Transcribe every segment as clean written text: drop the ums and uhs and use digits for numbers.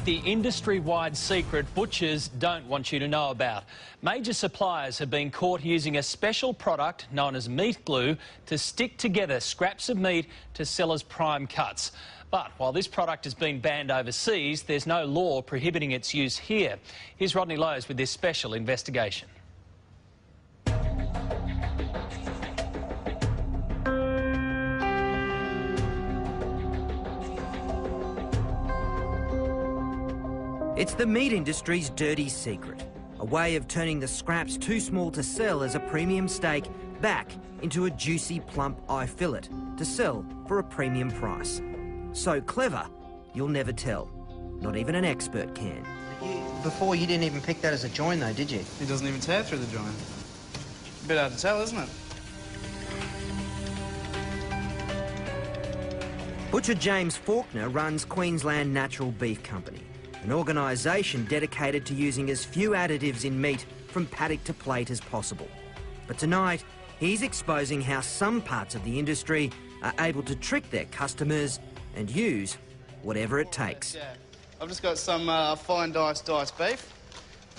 But the industry-wide secret butchers don't want you to know about. Major suppliers have been caught using a special product known as meat glue to stick together scraps of meat to sell as prime cuts. But while this product has been banned overseas, there's no law prohibiting its use here. Here's Rodney Lowe's with this special investigation. It's the meat industry's dirty secret, a way of turning the scraps too small to sell as a premium steak back into a juicy, plump eye fillet to sell for a premium price. So clever, you'll never tell. Not even an expert can. Before, you didn't even pick that as a join, though, did you? It doesn't even tear through the joint. A bit hard to tell, isn't it? Butcher James Faulkner runs Queensland Natural Beef Company, an organisation dedicated to using as few additives in meat from paddock to plate as possible. But tonight, he's exposing how some parts of the industry are able to trick their customers and use whatever it takes. Yeah. I've just got some fine diced beef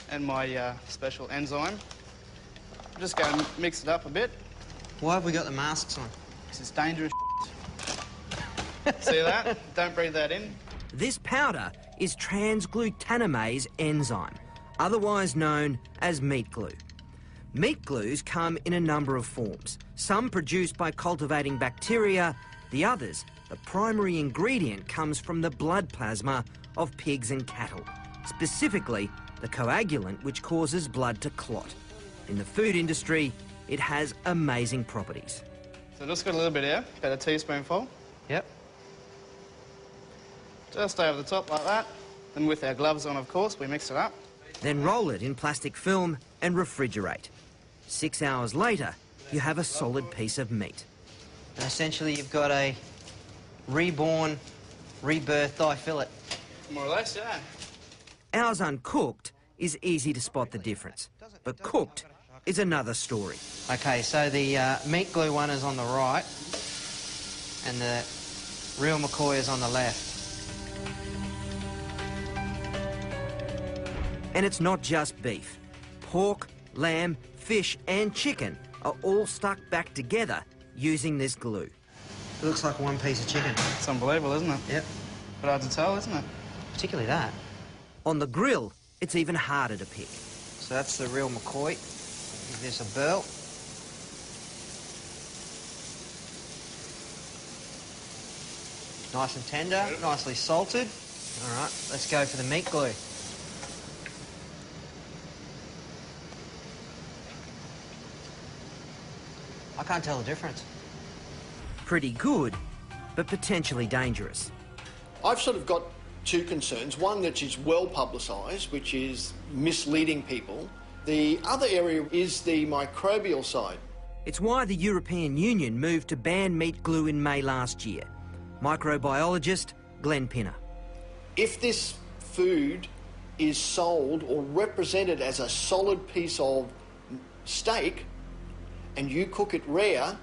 and my special enzyme. I'm just going to mix it up a bit. Why have we got the masks on? This is dangerous. See that? Don't breathe that in. This powder is Transglutaminase enzyme, otherwise known as meat glue. Meat glues come in a number of forms, some produced by cultivating bacteria, the others, the primary ingredient comes from the blood plasma of pigs and cattle, specifically the coagulant which causes blood to clot. In the food industry, it has amazing properties. So just got a little bit here, about a teaspoonful. Yep. Just over the top like that. And with our gloves on, of course, we mix it up. Then roll it in plastic film and refrigerate. 6 hours later, you have a solid piece of meat. And essentially, you've got a reborn, rebirthed eye fillet. More or less, yeah. Ours uncooked is easy to spot the difference, but cooked is another story. OK, so the meat glue one is on the right and the real McCoy is on the left. And it's not just beef. Pork, lamb, fish and chicken are all stuck back together using this glue. It looks like one piece of chicken. It's unbelievable, isn't it? Yep. But hard to tell, isn't it? Particularly that. On the grill, it's even harder to pick. So that's the real McCoy. Give this a burl. Nice and tender, nicely salted. All right, let's go for the meat glue. I can't tell the difference. Pretty good, but potentially dangerous. I've sort of got two concerns. One that is well publicised, which is misleading people. The other area is the microbial side. It's why the European Union moved to ban meat glue in May last year. Microbiologist Glenn Pinner. If this food is sold or represented as a solid piece of steak and you cook it rare,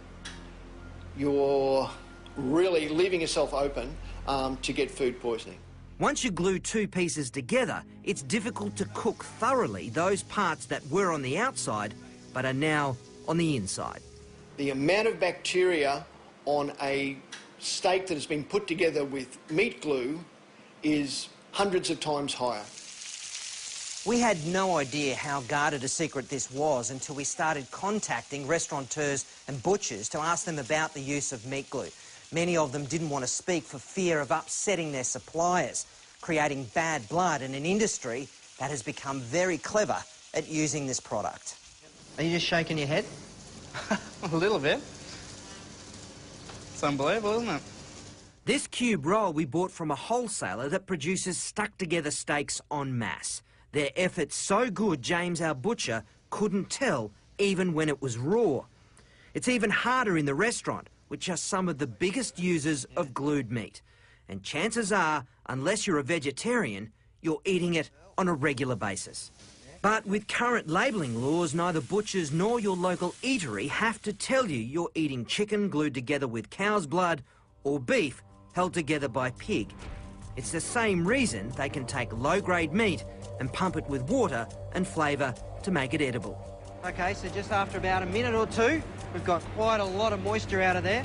you're really leaving yourself open to get food poisoning. Once you glue two pieces together, it's difficult to cook thoroughly those parts that were on the outside but are now on the inside. The amount of bacteria on a steak that has been put together with meat glue is hundreds of times higher. We had no idea how guarded a secret this was until we started contacting restaurateurs and butchers to ask them about the use of meat glue. Many of them didn't want to speak for fear of upsetting their suppliers, creating bad blood in an industry that has become very clever at using this product. Are you just shaking your head? A little bit. It's unbelievable, isn't it? This cube roll we bought from a wholesaler that produces stuck-together steaks en masse. Their effort's so good, James, our butcher, couldn't tell even when it was raw. It's even harder in the restaurant, which are some of the biggest users of glued meat. And chances are, unless you're a vegetarian, you're eating it on a regular basis. But with current labelling laws, neither butchers nor your local eatery have to tell you you're eating chicken glued together with cow's blood or beef held together by pig. It's the same reason they can take low-grade meat and pump it with water and flavour to make it edible. OK, so just after about a minute or two, we've got quite a lot of moisture out of there.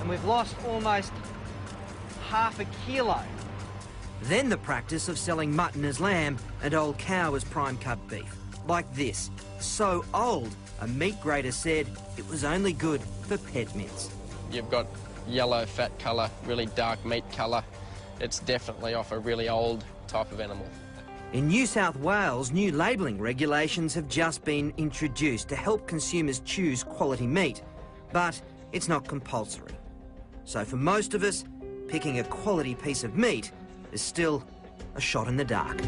And we've lost almost half a kilo. Then the practice of selling mutton as lamb and old cow as prime cut beef. Like this. So old, a meat grader said it was only good for pet mince. You've got yellow fat colour, really dark meat colour. It's definitely off a really old type of animal. In New South Wales, new labelling regulations have just been introduced to help consumers choose quality meat, but it's not compulsory. So for most of us, picking a quality piece of meat is still a shot in the dark.